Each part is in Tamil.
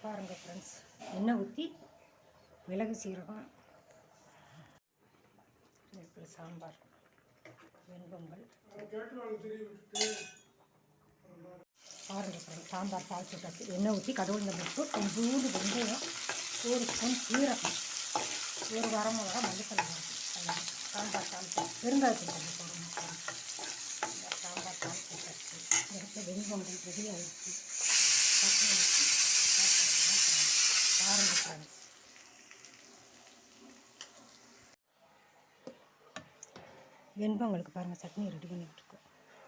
பாருங்கள் ஃப்ரெண்ட்ஸ், எண்ணெய் ஊற்றி மிளகு சீரகம் சாம்பார் வெண்பொங்கல். பாருங்கள் ஃப்ரெண்ட்ஸ், சாம்பார் தாளிச்சுட்டாச்சு. எண்ணெய் ஊற்றி கடவுள் பருப்பு, கொஞ்சோண்டு வெந்தயம், ஒரு ஸ்பூன் சீரகம், ஒரு வரமிளகா, மல்லித்தலை சாம்பார் தாளிச்சு பெருங்காயத்தூள் கொஞ்சம் போடணும். இந்த சாம்பார் தாளிச்சுட்டாச்சு. எடுத்து வெண்பொங்கல் ரெடி ஆகிடுச்சு. பாருங்கள் ஃப்ரெண்ட்ஸ், வெண்பொங்கலுக்கு பாருங்கள் சட்னி ரெடி பண்ணிகிட்ருக்கோம்.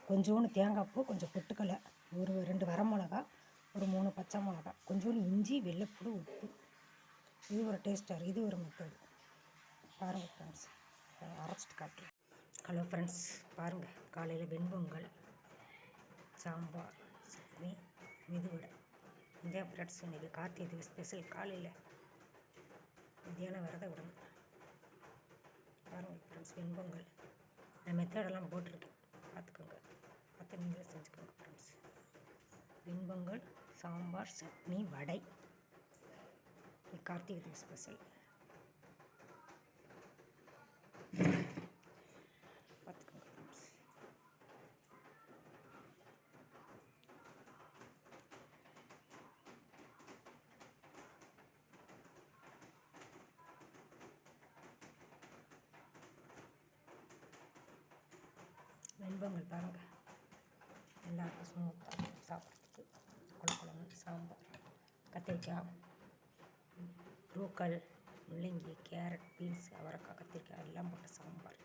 கொஞ்சோண்டு தேங்காய் பூ, கொஞ்சம் பொட்டுக்கலை, ஒரு 2 வரமிளகா, ஒரு 3 பச்சை மிளகா, கொஞ்சோண்டு இஞ்சி, வெள்ளைப்பூடு, உப்பு. இது ஒரு டேஸ்ட்டாக இருக்குது. இது ஒரு மெத்தடு. பாருங்கள் ஃப்ரெண்ட்ஸ், அரைச்சிட்டு காட்டுறேன். ஹலோ ஃப்ரெண்ட்ஸ், பாருங்கள், காலையில் வெண்பொங்கல், சாம்பார், சட்னி, மெதுவடை. இந்த ஃப்ரெண்ட்ஸ் இன்றைக்கி கார்த்திகை ஸ்பெஷல். காலையில் மத்தியானம் விரத விடணும். பாருங்கள் ஃப்ரெண்ட்ஸ், வெண்பொங்கல் நான் மெத்தடெல்லாம் போட்டிருக்கேன், பார்த்துக்கோங்க. பார்த்து நீங்களே செஞ்சுக்கோங்க ஃப்ரெண்ட்ஸ். வெண்பொங்கல், சாம்பார், சட்னி, வடை. கார்த்திகை ஸ்பெஷல். பார்த்துக்கோங்க ஃப்ரெண்ட்ஸ். வெண்பொங்கல் பாருங்கள், எல்லாருக்கும் ஸ்மூத்தாக சாப்பிட்றதுக்கு. குழம்பு, சாம்பார், கத்திரிக்காய், ரூக்கல், முள்ளங்கி, கேரட், பீன்ஸ், அவரைக்காய், கத்திரிக்காய் எல்லாம் போட்ட சாம்பார்.